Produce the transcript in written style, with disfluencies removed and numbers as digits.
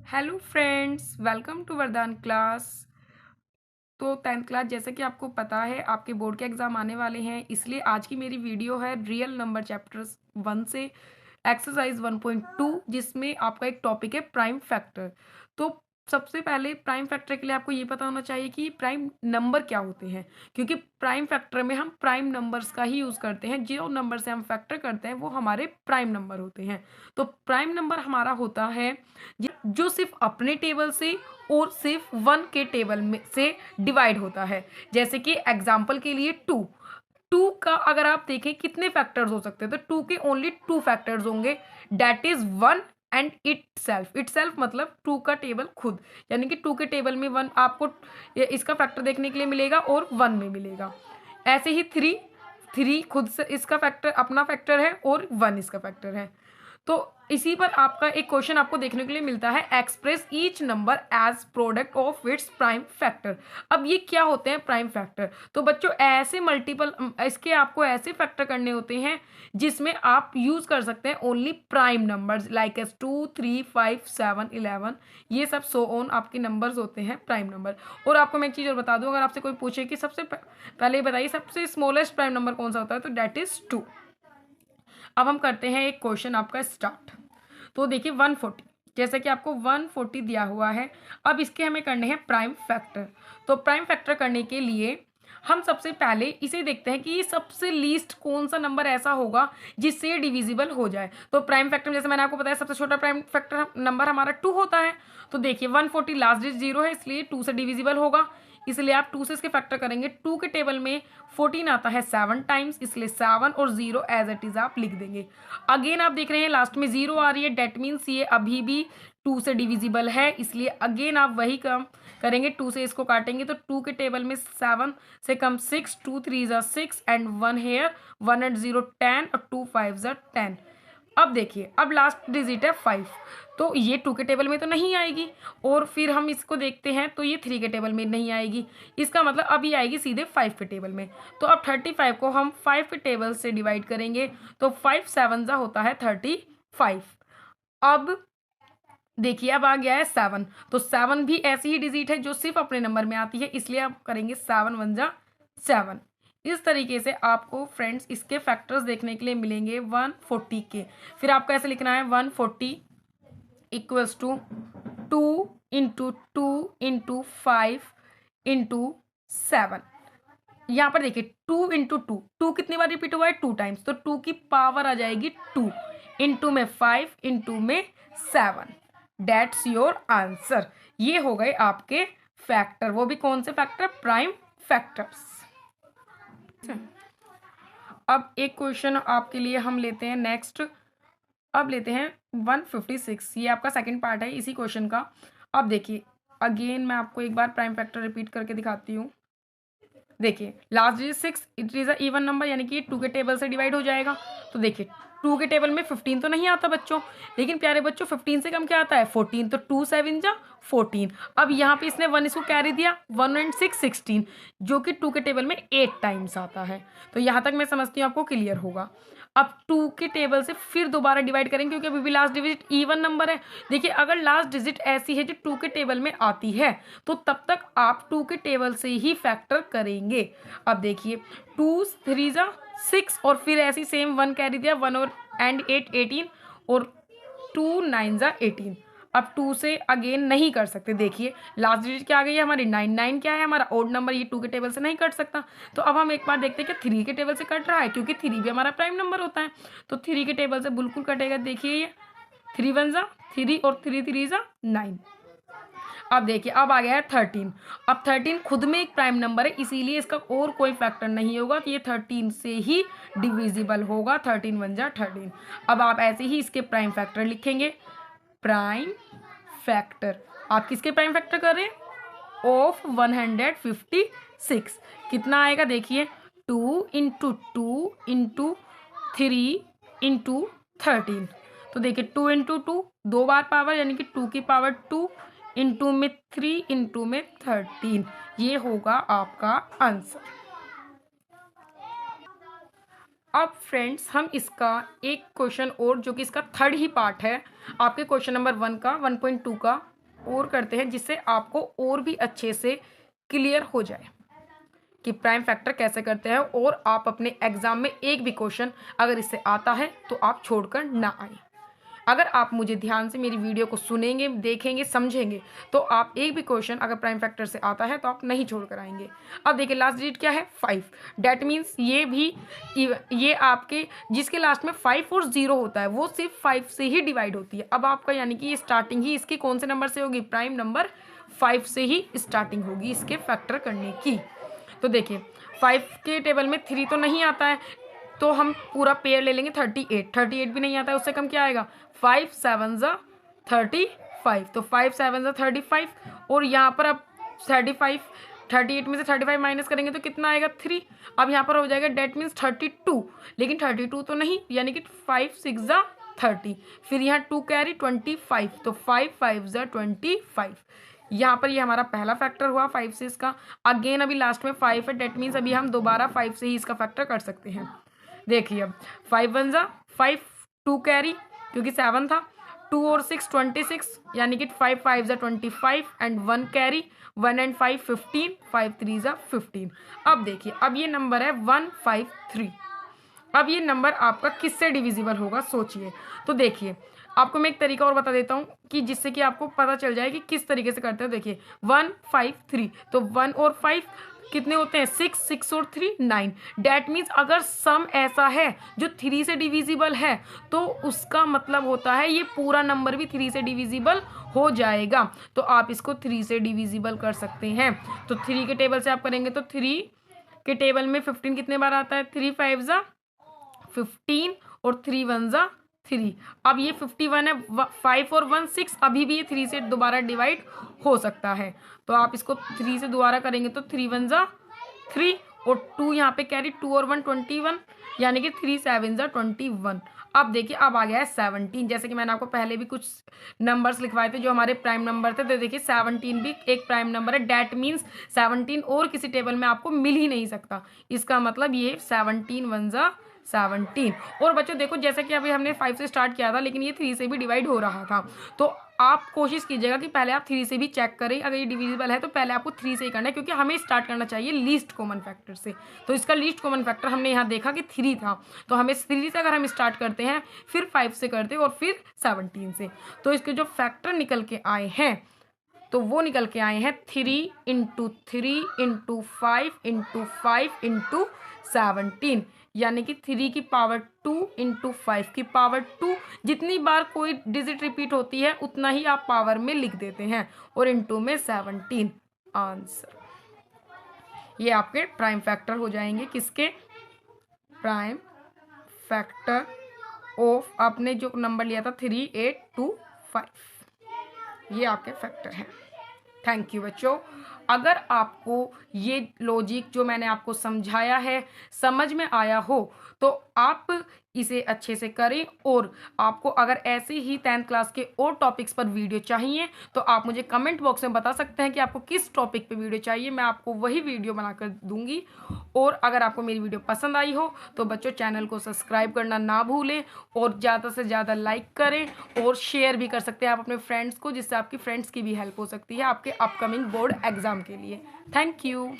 Hello friends, welcome to वरदान class. तो 10th class, जैसे कि आपको पता है आपके बोर्ड के एग्ज़ाम आने वाले हैं, इसलिए आज की मेरी वीडियो है रियल नंबर चैप्टर्स 1 से एक्सरसाइज 1.2, जिसमें आपका एक टॉपिक है प्राइम फैक्टर। तो सबसे पहले प्राइम फैक्टर के लिए आपको ये पता होना चाहिए कि प्राइम नंबर क्या होते हैं, क्योंकि प्राइम फैक्टर में हम प्राइम नंबर्स का ही यूज़ करते हैं। जो नंबर से हम फैक्टर करते हैं वो हमारे प्राइम नंबर होते हैं। तो प्राइम नंबर हमारा होता है जो सिर्फ अपने टेबल से और सिर्फ 1 के टेबल में से डिवाइड होता है। जैसे कि एग्जाम्पल के लिए 2 का अगर आप देखें कितने फैक्टर्स हो सकते हैं, तो 2 के ओनली 2 फैक्टर्स होंगे, that is 1 and it self मतलब 2 का टेबल खुद, यानी कि 2 के टेबल में 1 आपको इसका फैक्टर देखने के लिए मिलेगा और 1 में मिलेगा। ऐसे ही 3 खुद से इसका फैक्टर अपना फैक्टर है और 1 इसका फैक्टर है। तो इसी पर आपका एक क्वेश्चन आपको देखने के लिए मिलता है, express each number as product of its prime factor. अब ये क्या होते हैं प्राइम फैक्टर? तो बच्चों ऐसे मल्टीपल इसके आपको ऐसे फैक्टर करने होते हैं जिसमें आप यूज कर सकते हैं only prime numbers, like S 2 3 5 7 11, ये सब सो ऑन आपके नंबर्स होते हैं प्राइम नंबर। और आपको मैं एक चीज़ और बता दूं, अगर आपसे कोई पूछे कि सबसे पहले बताइए सबसे स्मॉलेस्ट प्राइम नंबर कौन सा होता है, तो डेट इज 2। अब हम करते हैं एक क्वेश्चन आपका स्टार्ट। तो देखिए 140, जैसे कि आपको 140 दिया हुआ है। अब इसके हमें करने हैं प्राइम फैक्टर। तो प्राइम फैक्टर करने के लिए हम सबसे पहले इसे देखते हैं कि ये सबसे लीस्ट कौन सा नंबर ऐसा होगा जिससे ये डिविजिबल हो जाए। तो प्राइम फैक्टर जैसे मैंने आपको बताया सबसे छोटा प्राइम फैक्टर नंबर हमारा 2 होता है। तो देखिए 140 लास्ट डिजिट 0 है, इसलिए 2 से डिविजिबल होगा, इसलिए आप 2 से इसके फैक्टर करेंगे। 2 के टेबल में 14 आता है 7 टाइम्स, इसलिए 7 और 0 एज इट इज आप लिख देंगे। अगेन आप देख रहे हैं लास्ट में 0 आ रही है, डेट मीन्स ये अभी भी 2 से डिविजिबल है, इसलिए अगेन आप वही काम करेंगे, 2 से इसको काटेंगे। तो 2 के टेबल में 7 से कम 6, 2 3 ज़ा 6 एंड 1 हेयर, 1 एंड 0 10 और 2 5 ज़ा 10। अब देखिए अब लास्ट डिजिट है 5, तो ये 2 के टेबल में तो नहीं आएगी, और फिर हम इसको देखते हैं तो ये 3 के टेबल में नहीं आएगी, इसका मतलब अभी आएगी सीधे 5 के टेबल में। तो अब 35 को हम 5 के टेबल से डिवाइड करेंगे, तो 5 7 जा होता है 35। अब देखिए अब आ गया है 7, तो 7 भी ऐसी ही डिजिट है जो सिर्फ अपने नंबर में आती है, इसलिए आप करेंगे 7 1 जा 7। इस तरीके से आपको फ्रेंड्स इसके फैक्टर्स देखने के लिए मिलेंगे 140 के। फिर आपको ऐसे लिखना है 140 equals to 2 into 2 into 5 into 7। यहाँ पर देखिए 2 इंटू 2 कितनी बार रिपीट हुआ है, 2 टाइम्स, तो 2 की पावर आ जाएगी 2, इंटू में 5 इंटू में 7। That's your answer. ये हो गए आपके फैक्टर, वो भी कौन से फैक्टर, प्राइम फैक्टर्स। अब एक क्वेश्चन आपके लिए हम लेते हैं नेक्स्ट। अब लेते हैं 156, ये आपका सेकंड पार्ट है इसी क्वेश्चन का। अब देखिए अगेन मैं आपको एक बार प्राइम फैक्टर रिपीट करके दिखाती हूँ। देखिए last digit 6, it is a even number, यानी कि 2 के टेबल से डिवाइड हो जाएगा। तो देखिए 2 के टेबल में 15 तो नहीं आता बच्चों, लेकिन प्यारे बच्चों 15 से कम क्या आता है, 14, तो 2 7 जा 14। अब यहाँ पे इसने 1 इसको कैरी दिया, 1 एंड 6 16, जो कि 2 के टेबल में 8 टाइम्स आता है। तो यहाँ तक मैं समझती हूँ आपको क्लियर होगा। अब 2 के टेबल से फिर दोबारा डिवाइड करेंगे, क्योंकि अभी भी लास्ट डिजिट इवन नंबर है। देखिए अगर लास्ट डिजिट ऐसी है जो 2 के टेबल में आती है, तो तब तक आप 2 के टेबल से ही फैक्टर करेंगे। अब देखिए 2 3 जा 6, और फिर ऐसी सेम 1 कैरी दिया, 1 और एंड 8 18, और 2 9 जा 18। अब 2 से अगेन नहीं कर सकते, देखिए लास्ट डिजिट क्या आ गई है हमारी 9, 9 क्या है हमारा ओड नंबर, ये 2 के टेबल से नहीं कट सकता। तो अब हम एक बार देखते हैं कि 3 के टेबल से कट रहा है, क्योंकि 3 भी हमारा प्राइम नंबर होता है, तो 3 के टेबल से बिल्कुल कटेगा। देखिए ये 3 1 जा 3 और 3 3 जा 9। अब देखिए अब आ गया है 13। अब 13 खुद में एक प्राइम नंबर है, इसीलिए इसका और कोई फैक्टर नहीं होगा, कि ये 13 से ही डिविजिबल होगा, 13 1 जा 13। अब आप ऐसे ही इसके प्राइम फैक्टर लिखेंगे। प्राइम फैक्टर आप किसके प्राइम फैक्टर कर रहे हैं, ऑफ 156। कितना आएगा देखिए, 2 इंटू 2 इंटू 3 इंटू 13। तो देखिए 2 इंटू 2 दो बार पावर, यानी कि 2 की पावर 2 इंटू में 3 इंटू में 13, ये होगा आपका आंसर। अब फ्रेंड्स हम इसका एक क्वेश्चन और, जो कि इसका थर्ड ही पार्ट है आपके क्वेश्चन नंबर 1 का 1.2 का, और करते हैं जिससे आपको और भी अच्छे से क्लियर हो जाए कि प्राइम फैक्टर कैसे करते हैं, और आप अपने एग्जाम में एक भी क्वेश्चन अगर इससे आता है तो आप छोड़कर ना आए। अगर आप मुझे ध्यान से मेरी वीडियो को सुनेंगे, देखेंगे, समझेंगे तो आप एक भी क्वेश्चन अगर प्राइम फैक्टर से आता है तो आप नहीं छोड़ कर आएंगे। अब देखिए लास्ट डिजिट क्या है 5, डैट मीन्स ये आपके जिसके लास्ट में 5 और 0 होता है वो सिर्फ 5 से ही डिवाइड होती है। अब आपका यानी कि ये स्टार्टिंग ही इसकी कौन से नंबर से होगी, प्राइम नंबर 5 से ही स्टार्टिंग होगी इसके फैक्टर करने की। तो देखिए 5 के टेबल में 3 तो नहीं आता है तो हम पूरा पेयर ले लेंगे 38 भी नहीं आता है, उससे कम क्या आएगा 5 7 35, तो 5 7 35, और यहाँ पर अब 38 में से 35 माइनस करेंगे तो कितना आएगा 3। अब यहाँ पर हो जाएगा डेट मीन्स 32, लेकिन 32 तो नहीं, यानी कि 5 6 30, फिर यहाँ 2 कैरी 25, तो 5 5 25। यहाँ पर ये हमारा पहला फैक्टर हुआ 5 से इसका। अगेन अभी लास्ट में 5 है, डेट मीन्स अभी हम दोबारा 5 से ही इसका फैक्टर कर सकते हैं। देखिए अब 5 1 5, 2 कैरी क्योंकि 7 था, 2 और 6 26, यानी कि 5 5 25 एंड 1 कैरी, 1 एंड 5 15, 5 3 15। अब देखिए अब ये नंबर है 153। अब ये नंबर आपका किससे डिविजिबल होगा सोचिए। तो देखिए आपको मैं एक तरीका और बता देता हूँ कि जिससे कि आपको पता चल जाए कि किस तरीके से करते हैं। देखिए 153, तो 1 और 5 कितने होते हैं 6, 6 और 3 9। डैट मीन्स अगर सम ऐसा है जो 3 से डिविजिबल है तो उसका मतलब होता है ये पूरा नंबर भी 3 से डिविजिबल हो जाएगा। तो आप इसको 3 से डिविजिबल कर सकते हैं। तो 3 के टेबल से आप करेंगे तो 3 के टेबल में 15 कितने बार आता है, 3 5 15 और 3 1 3। अब ये 51 है, 5 और 1 6, अभी भी ये 3 से दोबारा डिवाइड हो सकता है। तो आप इसको 3 से दोबारा करेंगे तो 3 1 3, और 2 यहाँ पे कैरी, 2 और 1 21, यानी कि 3 7 21। अब देखिए अब आ गया है 17। जैसे कि मैंने आपको पहले भी कुछ नंबर्स लिखवाए थे जो हमारे प्राइम नंबर थे, तो देखिए 17 भी एक प्राइम नंबर है। डैट मीन्स 17 और किसी टेबल में आपको मिल ही नहीं सकता। इसका मतलब ये 17 1 17। और बच्चों देखो जैसे कि अभी हमने 5 से स्टार्ट किया था लेकिन ये 3 से भी डिवाइड हो रहा था, तो आप कोशिश कीजिएगा कि पहले आप 3 से भी चेक करें। अगर ये डिविजिबल है तो पहले आपको 3 से ही करना है, क्योंकि हमें स्टार्ट करना चाहिए लीस्ट कॉमन फैक्टर से। तो इसका लीस्ट कॉमन फैक्टर हमने यहाँ देखा कि 3 था, तो हमें 3 से अगर हम स्टार्ट करते हैं फिर 5 से करते हैं और फिर 17 से, तो इसके जो फैक्टर निकल के आए हैं तो वो निकल के आए हैं 3 × 3 × 5 × 5 × 17, यानी कि 3 की पावर 2 × 5 की पावर 2। जितनी बार कोई डिजिट रिपीट होती है उतना ही आप पावर में लिख देते हैं, और इनटू में 17 आंसर। ये आपके प्राइम फैक्टर हो जाएंगे, किसके, प्राइम फैक्टर ऑफ आपने जो नंबर लिया था 3 8 2 5, ये आपके फैक्टर हैं। थैंक यू बच्चों। अगर आपको ये लॉजिक जो मैंने आपको समझाया है समझ में आया हो तो आप इसे अच्छे से करें, और आपको अगर ऐसे ही 10th क्लास के और टॉपिक्स पर वीडियो चाहिए तो आप मुझे कमेंट बॉक्स में बता सकते हैं कि आपको किस टॉपिक पे वीडियो चाहिए, मैं आपको वही वीडियो बनाकर दूंगी। और अगर आपको मेरी वीडियो पसंद आई हो तो बच्चों चैनल को सब्सक्राइब करना ना भूलें, और ज़्यादा से ज़्यादा लाइक करें और शेयर भी कर सकते हैं आप अपने फ्रेंड्स को, जिससे आपकी फ्रेंड्स की भी हेल्प हो सकती है आपके अपकमिंग बोर्ड एग्जाम के लिए। Thank you.